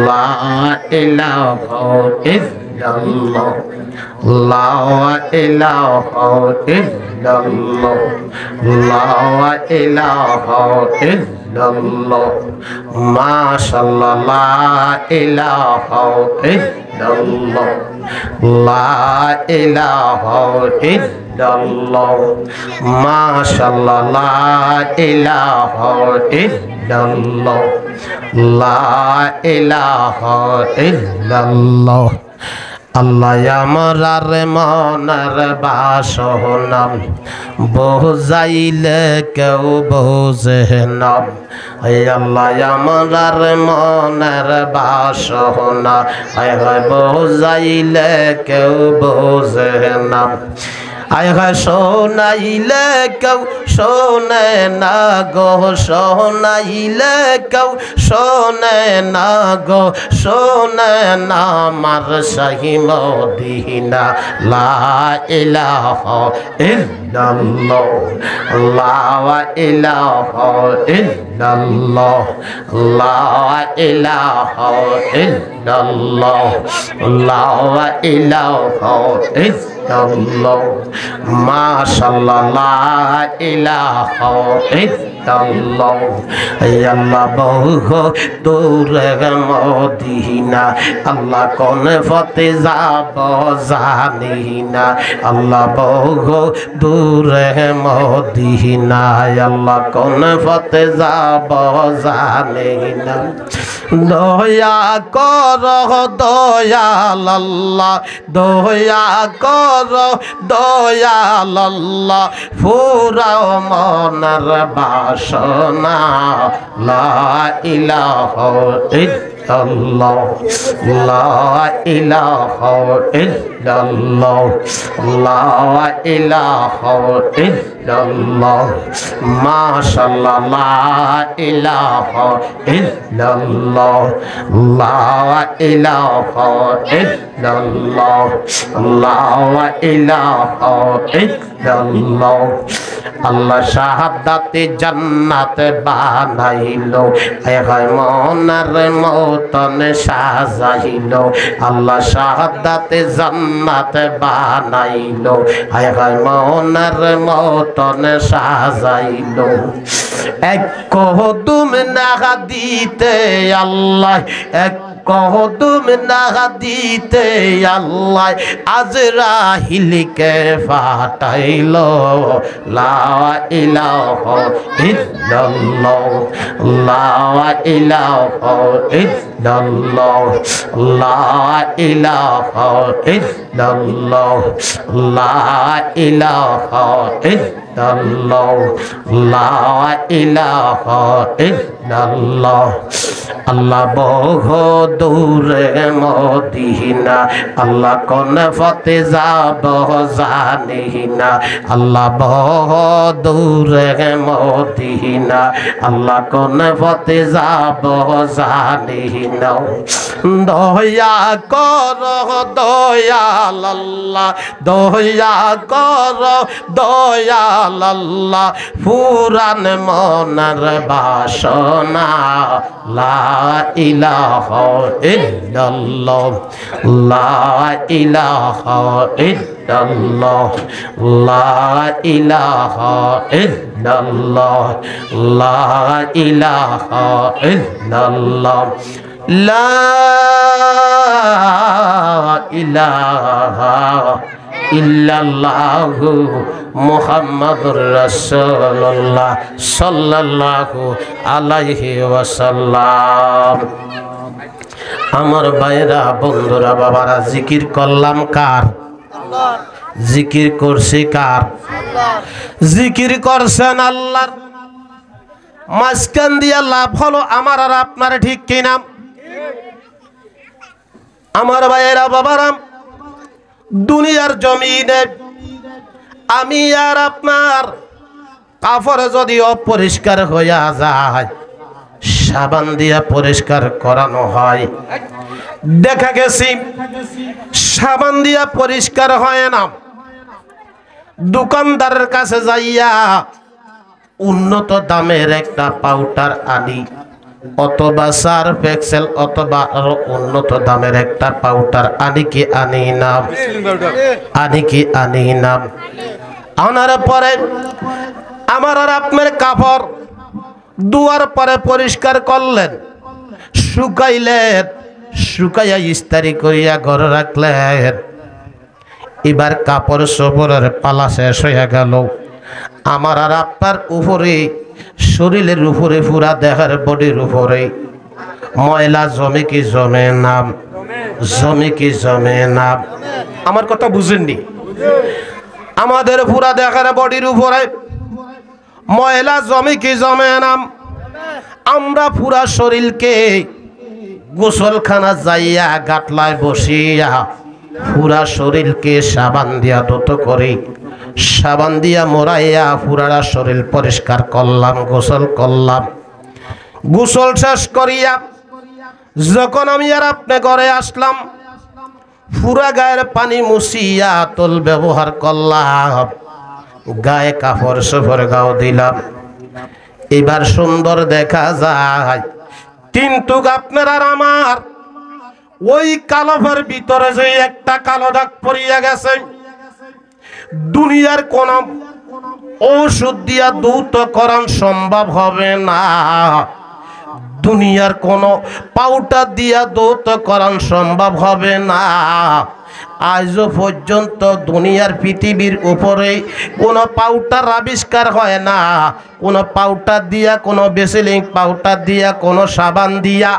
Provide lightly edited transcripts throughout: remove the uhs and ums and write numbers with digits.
লা ইলাহা ইল্লাল্লাহ লা ইলাহা ইল্লাল্লাহ লা ইলাহা ইল্লাল্লাহ মাশাআল্লাহ লা ইলাহা ইল্লাল্লাহ লা ইলাহা ইল্লাল্লাহ মাশাআল্লাহ লা ইলাহা ইল্লাল্লাহ লা ইলাহা ইল্লাল্লাহ আল্লাহ আমরার মনের বাসনা বোঝাইলে কেউ বোঝে না আল্লাহ আমরার মনের বাসনা বোঝাইলে কেউ বোঝে না শোনাইলে কেউ শোনে না গো শোনাইলে কেউ শোনে না গো শোনে না আমার শাহী মদিনা লা ইলাহা ইল্লাল্লাহ লা ইলাহা ইল্লাল্লাহ লা ইলাহা ইল্লাল্লাহ লা ইলাহা ইল্লাল্লাহ মাশাআল্লাহ লা ইলাহা ইল্লাল্লাহ আল্লাহ বহু দূরে মদিনা আল্লাহ কোন পথে যাব জানি না আল্লাহ বহু দূরে মদিনা আল্লাহ কোন পথে যাব জানি না দয়া করো দয়াল আল্লাহ দয়া করো দয়াল আল্লাহ ফুরাও মনের বাসনা লা ইলাহা ইল্লাল্লাহ লা ইলাহা ইল্লাল্লাহ লা ইলাহা ইল্লাল্লাহ মাশাআল্লাহ লা ইলাহা ইল্লাল্লাহ লা ইলাহা ইল্লাল্লাহ লা ইলাহা ইল্লাল্লাহ আল্লাহ শাহাদাতে জান্নাত বানাইলো হয় মনার মতন সাজাইলো আল্লাহ শাহাদাতে জান্নাত বানাইলো হয় মনার মতন সাজাইলো এক কদম না দিতে আল্লাহ এক কদম না দিতে আল্লাহ আজরাইলকে ফাটাইলো লা ইলাহা ইল্লাল্লাহ লা ইলাহা ইল্লাল্লাহ লা ইলাহা ইল্লাল্লাহ লা ইলাহা ইল্লাল্লাহ লা ইলাহা ইল্লাল্লাহ আল্লাহ বহু দূরে মদিনা আল্লাহ কোন পথে যাব জানি না আল্লাহ বহু দূরে মদিনা আল্লাহ কোন পথে যাব জানি না দয়া করো দয়াল আল্লাহ দয়া করো দয়াল আল্লাহ পুরান মনের বাসনা লা ইলাহা ইল্লাল্লাহ লা ইলাহা ইল্লাল্লাহ লা ইলাহা ইল্লাল্লাহ লা ইলাহা ইল্লাল্লাহ লা ইলাহা ইল্লাল্লাহু মুহাম্মাদুর রাসূলুল্লাহ সাল্লাল্লাহু আলাইহি ওয়াসাল্লাম। আমার ভাইরা বন্ধুরা বাবারা জিকির করলাম কার? আল্লাহর। জিকির করছি কার? আল্লাহর। জিকির করছেন আল্লাহর। মাঝখান দিয়া লাভ হলো আমার আর আপনার, ঠিক কিনা? আমার ভাইরা বাবারা দুনিয়ার জমিনে আমি আর আপনার কাপড় যদি অপরিষ্কার হইয়া যায় সাবান দিয়া পরিষ্কার করানো হয়, দেখা গেছি সাবান দিয়া পরিষ্কার হয় না। দোকানদারের কাছে যাইয়া উন্নত দামের একটা পাউডার আনি, অথবা সার্ফ এক্সেল অথবা আরো উন্নত দামের একটা পাউডার আনি কি আনি নাম, আনি কি আনি নাম। আনার পরে আমার আর আপনার কাপড় দুয়ার পরে পরিষ্কার করলেন, শুকাইলেন, শুকাইয়া ইস্তারি করিয়া ঘরে রাখলেন। এবার কাপড় সবরের পালা শেষ হয়ে গেল। আমার আর আপনার উপরে, শরীরের উপরে, পুরা দেহের বডির উপরে ময়লা জমে কি জমে নাম, জমে কি জমে নাম। আমার কথা বুঝেননি? আমাদের পুরা দেহের বডির উপরে ময়লা জমে কি জমে নাম। আমরা পুরা শরীরকে গোসলখানা যাইয়া গাটলায় বসিয়া পুরা শরীরকে সাবান দিয়া ধুত করি, সাবান দিয়া মোড়াইয়া পুরা শরীর পরিষ্কার করলাম, গোসল করলাম। গোসল শেষ করিয়া যখন আমি আর আপনি ঘরে আসলাম, পুরা গায়ের পানি মুছিয়া তল ব্যবহার করলাম, গায়ে কাপড় সফর গাও দিলাম। এবার সুন্দর দেখা যায়, কিন্তু আপনার আর আমার ওই কালোর ভিতরে যে একটা কালো দাগ পড়িয়া গেছে, দুনিয়ার কোন ঔষধ দিয়া দ্রুতকরণ সম্ভব হবে না, দুনিয়ার কোন পাউডার দিয়া দ্রুতকরণ সম্ভব হবে না। আজও পর্যন্ত দুনিয়ার পৃথিবীর উপরে কোনো পাউডার আবিষ্কার হয় না, কোনো পাউডার দিয়া, কোনো বেসিলিং পাউডার দিয়া, কোনো সাবান দিয়া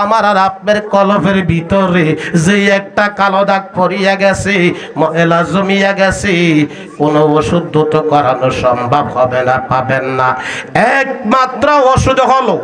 আমার আর আপনার কলফের ভিতরে যে একটা কালো দাগ পড়িয়া গেছে, ময়লা জমিয়া গেছে, কোনো ওষুধ দ্রুত করানো সম্ভব হবে না, পাবেন না। একমাত্র ওষুধ হলো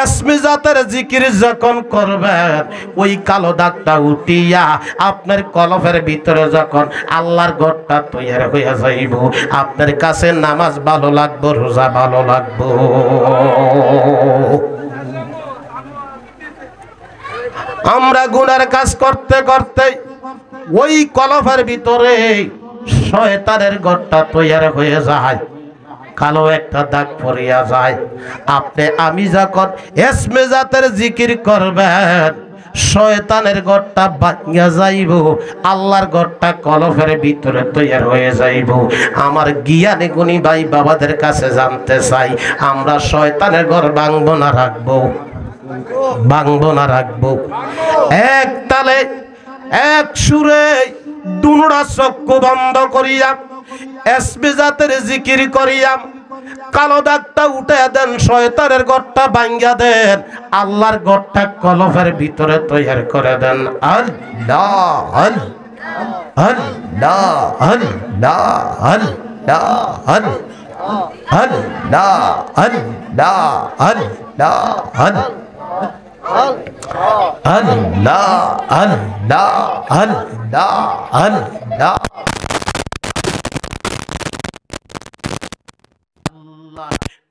এসমে জাতের জিকির যখন করবেন, ওই কালো দাগটা উঠিয়া আপনার কলফের ভিতরে যখন আল্লাহর ঘরটা তৈরি হইয়া যাইব, আপনার কাছে নামাজ ভালো লাগবো, রোজা ভালো লাগবো। আমরা গুনার কাজ করতে করতে ওই কলফের ভিতরে শয়তানের ঘরটা তৈরি হয়ে যায়, কালো একটা দাগ পড়িয়া যায়। আপনি আমি যখন এসমে জাতের জিকির করবেন, শয়তানের ঘরটা ভাঙিয়া যাইব, আল্লাহর ঘরটা কলফের ভিতরে তৈরি হয়ে যাইব। আমার জ্ঞানী গুণী ভাই বাবাদের কাছে জানতে চাই, আমরা শয়তানের ঘর ভাঙবো না রাখবো? ভাঙবো না রাখবো? এক তালে এক সুরে দুনোটা চক্ষু বন্ধ করিয়া এসমে জাতের জিকির করিয়া কালো দাগটা উঠে দেন, শয়তানের ঘরটা ভাঙ্গা দেন, আল্লাহর ঘরটা কলফের ভিতরে তৈরি করে দেন। আল্লাহ আল্লাহ আল্লাহ আল্লাহ আল্লাহ আল্লাহ আল্লাহ আল্লাহ আল্লাহ আল্লাহ আল্লাহ আল্লাহ।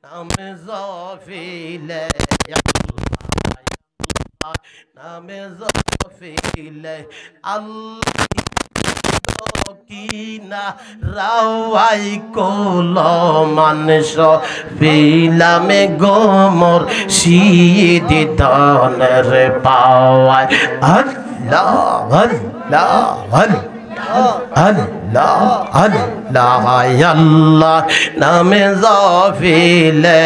নামে জফিলে নামে জফিলে আল্লাহ কিনা রাওয়াই কোল মানুষ ফিলামে গোমর শীত ধনের পাওয়ায়। আল্লাহ আল্লাহ আল্লাহ আল্লাহ আল্লাহ নামে জফিলে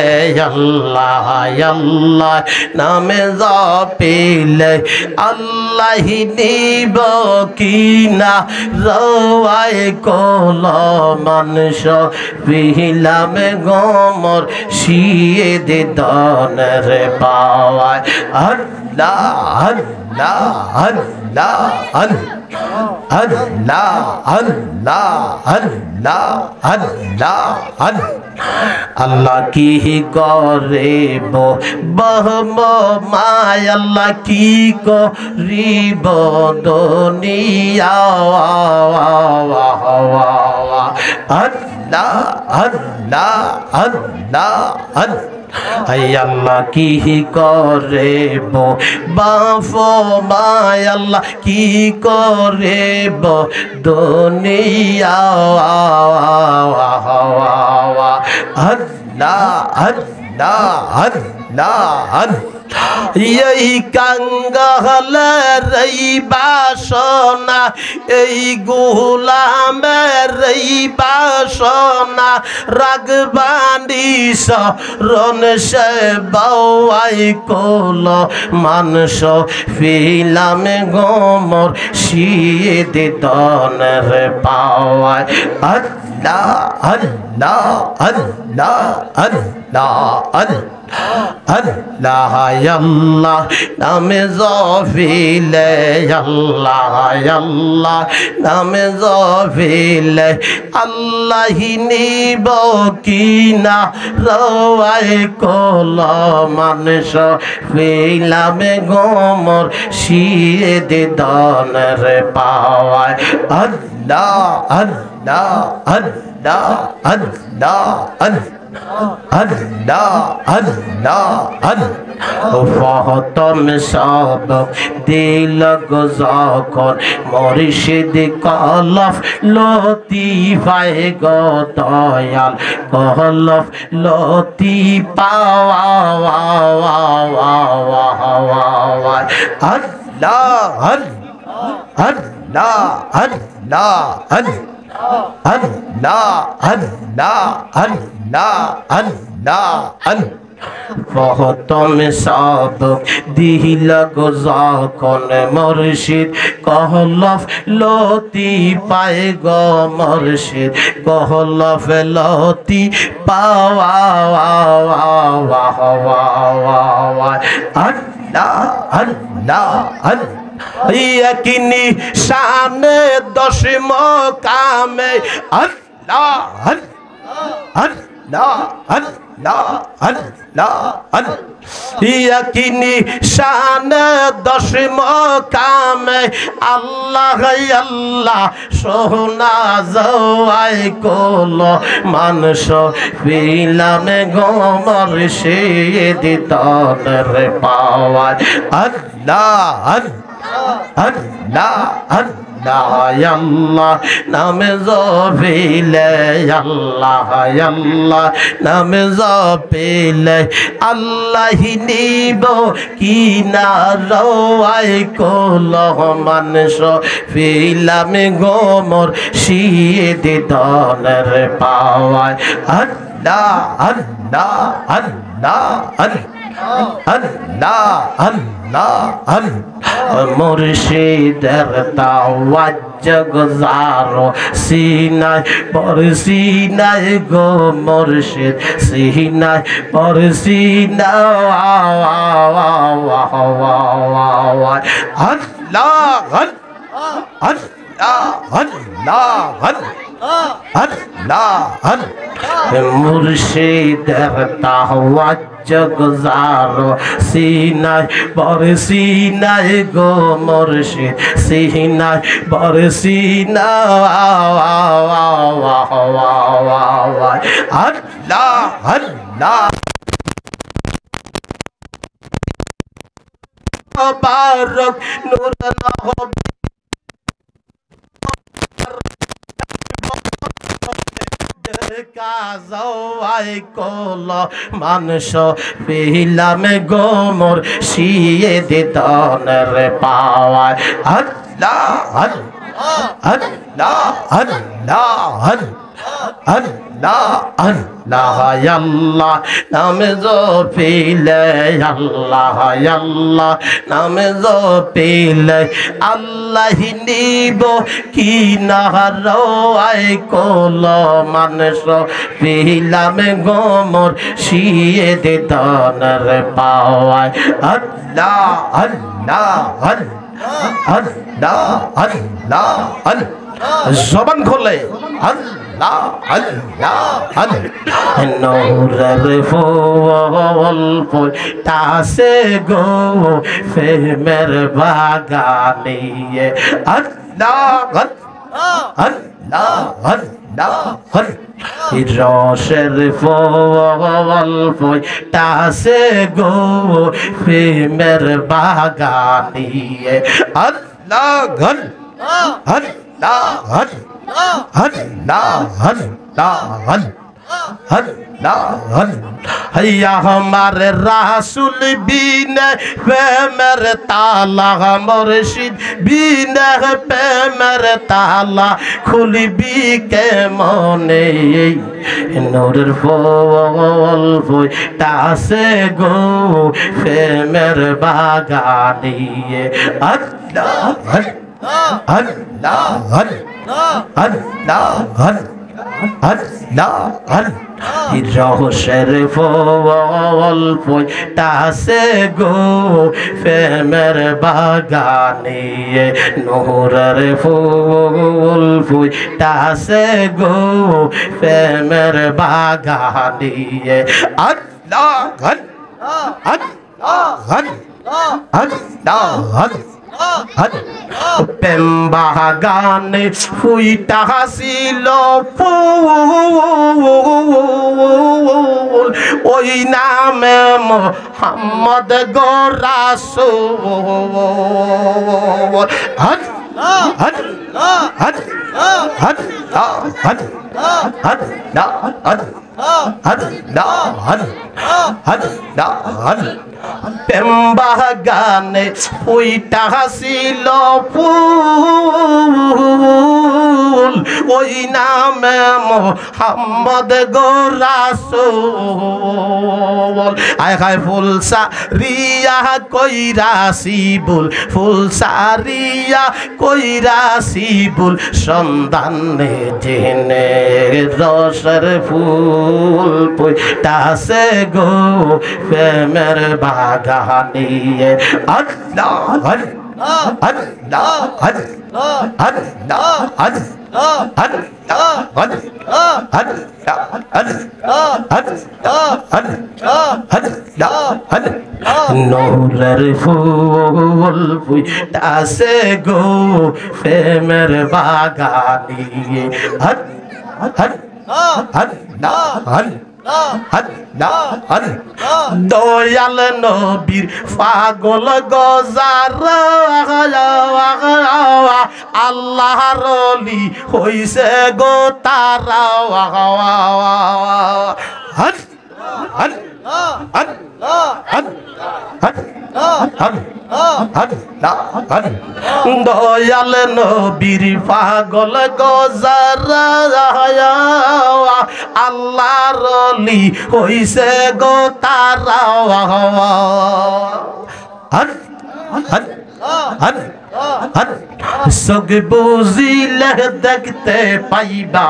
আল্লাহ আল্লাহ নামে জফিলে আল্লাহ নিব কিনা রওয়ায় কোল মানুষ ফিলামে গোমর শীত ধনের পাওয়ায়। আল্লাহ আল্লাহ আল্লাহ আল্লাহ আল্লাহ আল্লাহ আল্লাহ আল্লাহ কি করিব বহম মায়, আল্লাহ কি করিব দুনিয়া। আল্লাহ আল্লাহ আল্লাহ আল্লাহ কি করিব বাপ মায়, আল্লাহ কি করিব দুনিয়া। আল্লাহ আল্লাহ এই কাঙ্গালের এই বাসনা এই গোলামের এই বাসনা রাগবানি শরণ সে বাওয়াই কোল মানস ফিলাম গোমর শীত দনের পাওয়ায় আল্লাহ আল্লাহ আল্লাহ আল্লাহ আল্লাহ আল্লাহ নামে জফিলে আল্লাহ আল্লাহ নামে জফিলে আল্লাহি নিব কিনা রওয়াই কোল মানুষ ফিলামে গোমর শীত দনের পাওয়ায় আল্লাহ আল্লাহ আল্লাহ আল্লাহ আল্লাহ আল্লাহ আল্লাহ ফহতম সব দিল যখন মুর্শিদ কলফ লতিফায় গো দয়াল কলফ লতি পাওয়া আল্লাহ আল্লাহ আল্লাহ আল্লাহ আল্লাহ আল্লাহ আল্লাহ আল্লাহ ফহতম সব দিল যখন মুর্শিদ কহলফ লতি পায় গো মুর্শিদ কহলফ লতি পাওয়া আল্লাহ আল্লাহ আল্লাহ यकीनी शान दश मकामे अल्लाह अल्लाह अल्लाह अल्लाह अल्लाह यकीनी शान दश मकामे अल्लाह अल्लाह सोना जवाई कोलो मानस फिलामे गोमर शहीद दर पावा अल्लाह अल्लाह अल्लाह अल्लाह नाम ज़ोफिले अल्लाह अल्लाह नाम ज़ोफिले अल्लाह ही नीबो की नारोआई कोलो मनसो फिला में गोमर शीद दौलर पावाय अल्लाह अल्लाह अल्लाह अल्लाह अल्लाह मुर्शिदर तावज्ज गुजारो सीनाय पर सीनाय गो मुर्शिद सीनाय पर सीना अल्लाह मुर्शिदर तावज्ज गुजारो सीनाय पर सीनाय गो मुर्शिद सीनाय पर सीना अल्लाह अल्लाह बारक नूर ना हो मानस पिला में गोमर शीद दौलर पावा अल्लाह अल्लाह अल्लाह अल्लाह अल्लाह अल्लाह नाम ज़ोफिले अल्लाह अल्लाह नाम ज़ोफिले अल्लाह ही नीबो की नारोआई कोलो मानस पिला में गोमर शीद दौलर पावा अल्लाह अल्लाह अल्लाह अल्लाह अल्लाह ज़बान खोले अल्लाह अल्लाह अल्लाह नूरर फूल तासे गो फेमर बागानिए अल्लाह अल्लाह अल्लाह रोशर फूल तासे गो फेमर बागानिए अल्लाह अल्लाह अल्लाह अल्लाह हैया हमारे रासुल बीने पे मेरे ताला मुर्शिद बीने पे मेरे ताला खुली बी के मोने नूर फूल फूल तासे गो पे मेरे बागानी अल्लाह अल्लाह अल्लाह अल्लाह রহস্যের ফল ফুটাছে গো প্রেমের বাগানে নহরের ফুল ফুটাছে গো প্রেমের বাগানে আল্লাহ আল্লাহ প্রেম বাগানে ফুইটা হাসিল ফুল ওই নামে মোহাম্মদ গো রাসূল প্রেম বাগানে ফুইটা হাসিল ফুল ওই নামে মোহাম্মদ গো রাসূল আয় হায় ফুল সারিয়া কইরাছি বুল ফুল সারিয়া কইরাছি বুল সন্ধানে জেনে রসের ফুল ফুটাছে গো প্রেমের বাগানে আল্লাহ আল্লাহ আল্লাহ নূরের ফুল ফুটাছে গো প্রেমের বাগানে দয়াল নবীর পাগল গজার আল্লাহর ওলি হইছে গো তারা দয়াল নবীর পাগল গজার আল্লাহর ওলি হইছে গো তারা সগ বুঝিলে দেখতে পাইবা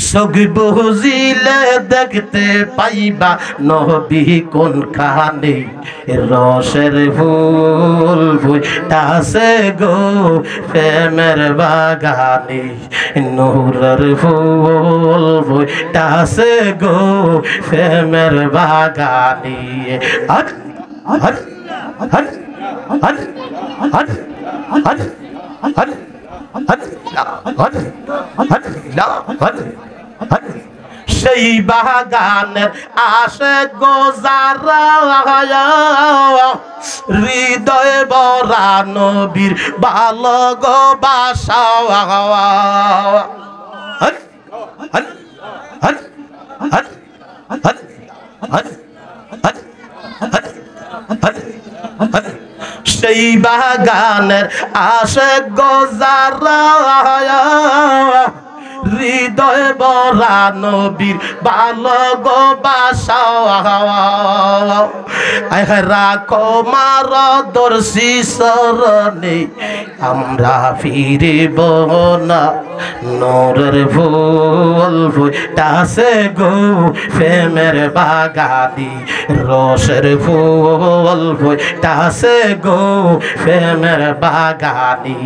সগ বুঝিলে দেখতে পাইবা নবী কোন খানে রসের ফুল ফুটাছে গো প্রেমের বাগানে নূরের ফুল ফুটাছে গো প্রেমের বাগানে সেই বাগানের আশে গোজারা হৃদয়ে বরা নবীর ভালো গো বাসা সেই বাগানের আশে গোজারা হৃদয় বরা নবীর ভালো গো বাসা রাখো মার দর্শি শরণে আমরা ফিরিব না নূরের ফুল ফুটাছে গো প্রেমের বাগানে রসের ফুল ফুটাছে গো প্রেমের বাগানে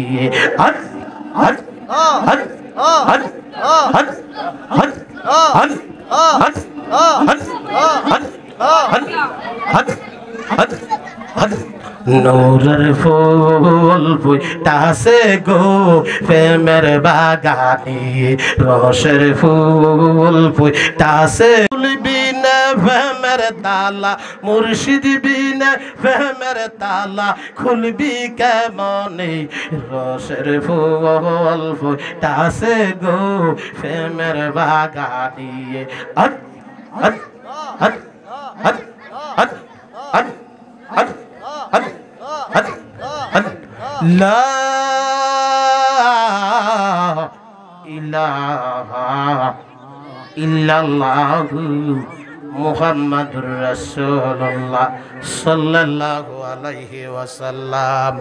নূরের ফুল ফুটাছে গো প্রেমের বাগানে রসের ফুল ফুটাছে বিনা ফেমের তালা, মুর্শিদ বিনে ফেমের তালা খুলবি কেমনে, রসের ফুল ফুটাছে গো ফেমের বাগানিয়ে। আট আট আট আট আট আট আট আট আট আট লা ইলাহা ইল্লাল্লাহু মুহাম্মাদুর রাসূলুল্লাহ সাল্লাল্লাহু আলাইহি ওয়াসাল্লাম।